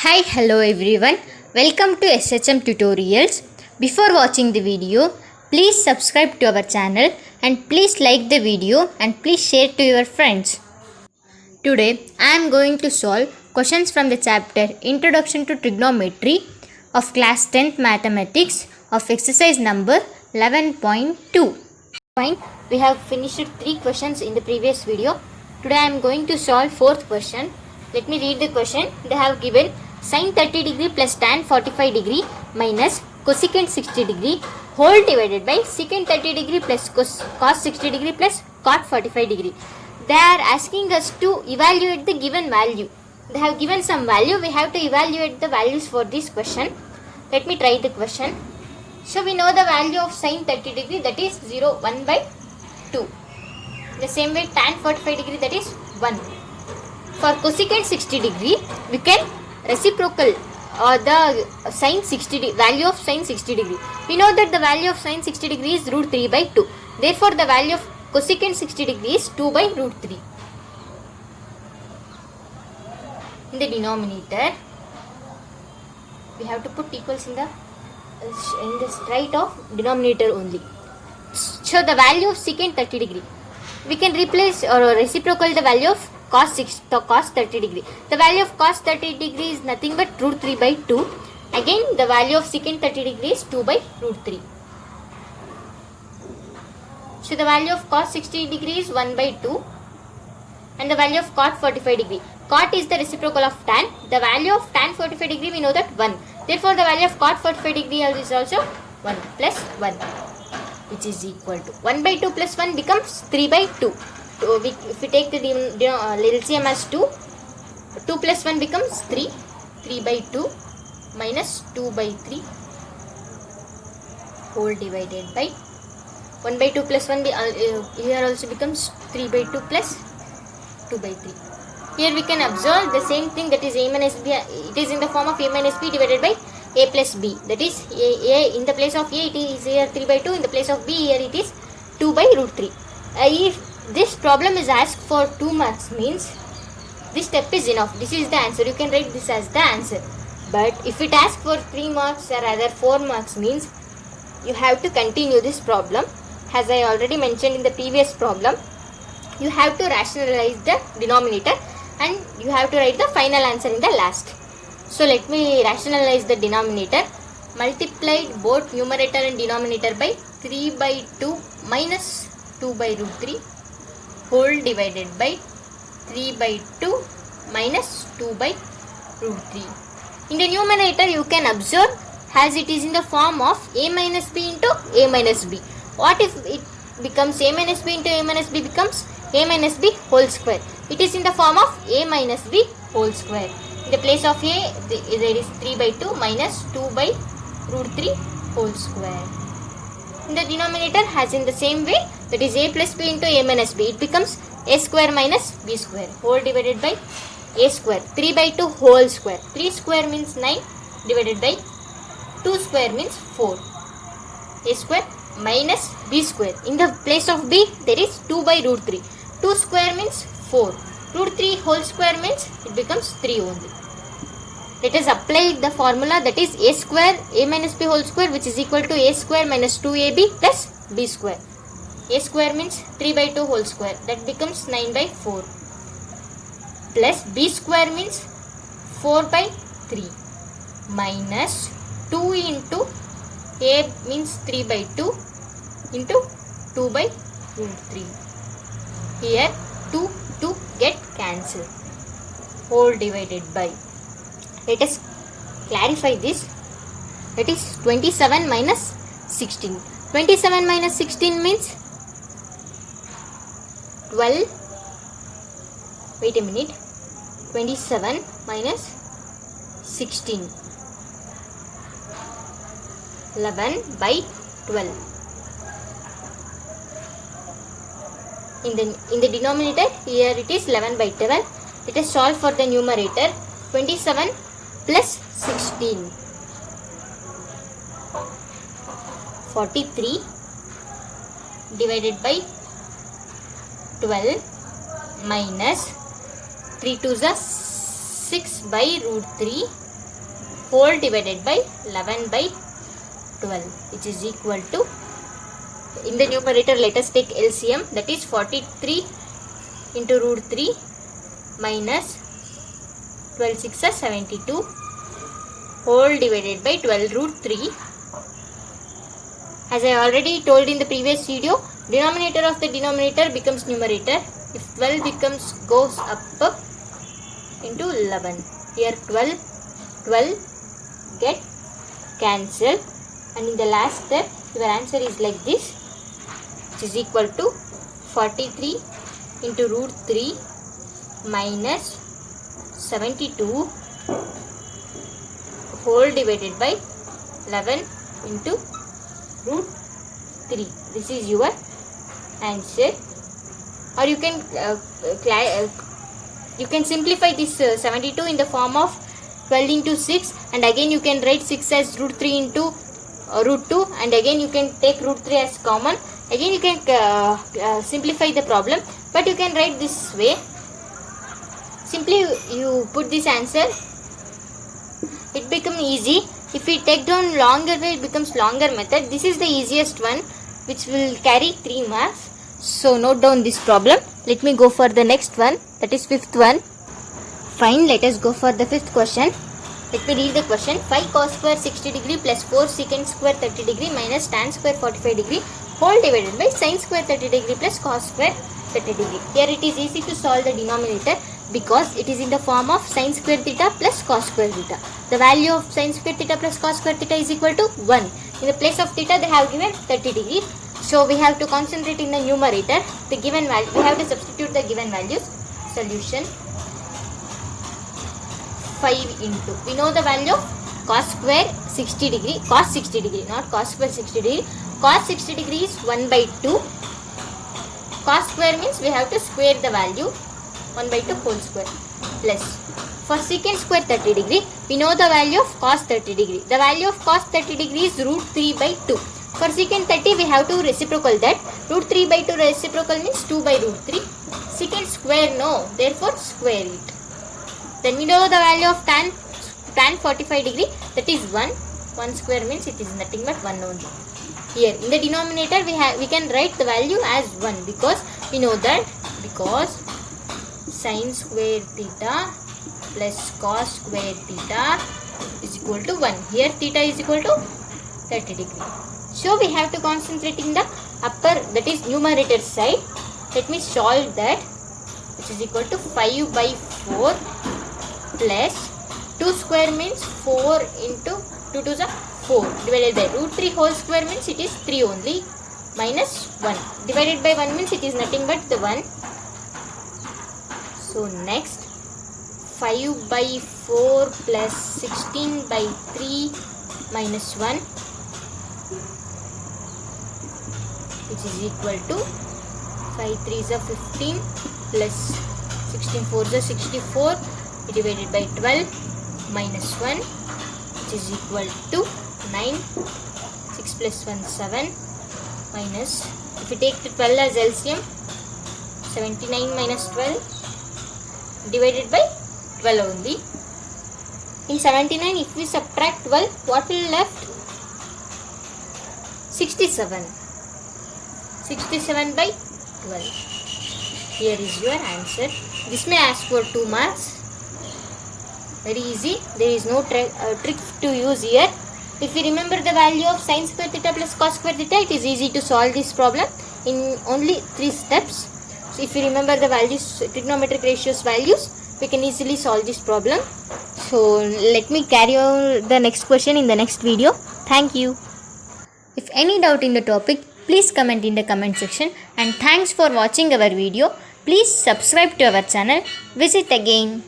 Hi, hello everyone. Welcome to SHM Tutorials. Before watching the video, please subscribe to our channel and please like the video and please share to your friends. Today, I am going to solve questions from the chapter Introduction to Trigonometry of class 10th Mathematics of exercise number 11.2. Fine, we have finished 3 questions in the previous video. Today I am going to solve 4th question. Let me read the question. They have given sin 30 degree plus tan 45 degree minus cosecant 60 degree whole divided by secant 30 degree plus cos 60 degree plus cot 45 degree. They are asking us to evaluate the given value. They have given some value. We have to evaluate the values for this question. Let me try the question. So we know the value of sin 30 degree, that is 0, 1 by 2. The same way tan 45 degree, that is 1. For cosecant 60 degree, we can reciprocal the sin 60 value of sin 60 degree. We know that the value of sin 60 degree is root 3 by 2. Therefore, the value of cosecant 60 degree is 2 by root 3. In the denominator, we have to put equals in the right of denominator only. So the value of secant 30 degree, we can replace or reciprocal the value of cos 30 degree. The value of cos 30 degree is nothing but root 3 by 2. Again, the value of secant 30 degree is 2 by root 3. So the value of cos 60 degree is 1 by 2 and the value of cot 45 degree. Cot is the reciprocal of tan. The value of tan 45 degree, we know that 1. Therefore, the value of cot 45 degree is also 1 plus 1, which is equal to 1 by 2 plus 1 becomes 3 by 2. So if we take the LCM as 2, 2 plus 1 becomes 3, 3 by 2 minus 2 by 3 whole divided by 1 by 2 plus 1 here also becomes 3 by 2 plus 2 by 3. Here we can observe the same thing, that is a minus b. It is in the form of a minus b divided by a plus b. That is a in the place of a it is here 3 by 2. In the place of b here it is 2 by root 3. If this problem is asked for 2 marks, means this step is enough. This is the answer. You can write this as the answer. But if it asks for 3 marks or rather 4 marks, means you have to continue this problem. As I already mentioned in the previous problem, you have to rationalize the denominator and you have to write the final answer in the last. So let me rationalize the denominator. Multiplied both numerator and denominator by 3 by 2 minus 2 by root 3 whole divided by 3 by 2 minus 2 by root 3. In the numerator, you can observe as it is in the form of a minus b into a minus b. What if it becomes a minus b into a minus b becomes a minus b whole square? It is in the form of a minus b whole square. In the place of a, there is 3 by 2 minus 2 by root 3 whole square. In the denominator, as in the same way, that is a plus b into a minus b, it becomes a square minus b square whole divided by a square. 3 by 2 whole square. 3 square means 9 divided by 2 square means 4. A square minus b square. In the place of b, there is 2 by root 3. 2 square means 4. Root 3 whole square means it becomes 3 only. Let us apply the formula, that is a square a minus b whole square, which is equal to a square minus 2ab plus b square. A square means 3 by 2 whole square, that becomes 9 by 4 plus b square means 4 by 3 minus 2 into a means 3 by 2 into 2 by root 3. Here 2 get cancelled whole divided by, let us clarify this, that is 27 minus 16. 27 minus 16 means 12, wait a minute, 27 minus 16, 11 by 12. In the denominator, here it is 11 by 12. Let us solve for the numerator. 27 plus 16, 43 divided by 12 minus 3 2s are 6 by root 3 whole divided by 11 by 12, which is equal to, in the numerator let us take LCM, that is 43 into root 3 minus 12 6 are 72 whole divided by 12 root 3. As I already told in the previous video, denominator of the denominator becomes numerator if 12 goes up into 11. Here 12 get cancelled, and in the last step your answer is like this, which is equal to 43 into root 3 minus 72 whole divided by 11 into root 3. This is your answer. Or you can simplify this 72 in the form of 12 into 6, and again you can write 6 as root 3 into root 2, and again you can take root 3 as common. Again you can simplify the problem, but you can write this way. Simply you put this answer, it becomes easy. If we take down longer way, it becomes longer method. This is the easiest one, which will carry 3 marks. So note down this problem. Let me go for the next one, that is fifth one. Fine, let us go for the fifth question. Let me read the question. 5 cos square 60 degree plus 4 secant square 30 degree minus tan square 45 degree whole divided by sin square 30 degree plus cos square 30 degree. Here it is easy to solve the denominator because it is in the form of sin square theta plus cos square theta. The value of sin square theta plus cos square theta is equal to 1. In the place of theta they have given 30 degree. So we have to concentrate in the numerator. The given value, we have to substitute the given values. Solution 5 into, we know the value of cos square 60 degree, cos 60 degree, not cos square 60 degree. Cos 60 degree is 1 by 2. Cos square means we have to square the value, 1 by 2 whole square, plus for secant square 30 degree, we know the value of cos 30 degree. The value of cos 30 degree is root 3 by 2. For secant 30 we have to reciprocal that. Root 3 by 2 reciprocal means 2 by root 3. Secant square no, therefore square it. Then we know the value of tan 45 degree, that is 1. 1 square means it is nothing but 1 only. Here in the denominator we can write the value as 1 because we know that, because sin square theta plus cos square theta is equal to 1. Here theta is equal to 30 degree. So we have to concentrate in the upper, that is numerator side. Let me solve that, which is equal to 5 by 4 plus 2 square means 4 into 2 to the 4 divided by root 3 whole square means it is 3 only, minus 1 divided by 1 means it is nothing but the 1. So next 5 by 4 plus 16 by 3 minus 1, which is equal to 5 3s are 15 plus 16 4s are 64 divided by 12 minus 1, which is equal to 9. 6 plus 1 7 minus, if we take the 12 as LCM, 79 minus 12 divided by 12 only. In 79 if we subtract 12, what will left? 67. 67 by 12. Here is your answer. This may ask for 2 marks. Very easy. There is no trick to use here. If we remember the value of sin square theta plus cos square theta, it is easy to solve this problem in only 3 steps. So if you remember the values, trigonometric ratios values, we can easily solve this problem. So let me carry on the next question in the next video. Thank you. If any doubt in the topic, please comment in the comment section, and thanks for watching our video. Please subscribe to our channel. Visit again.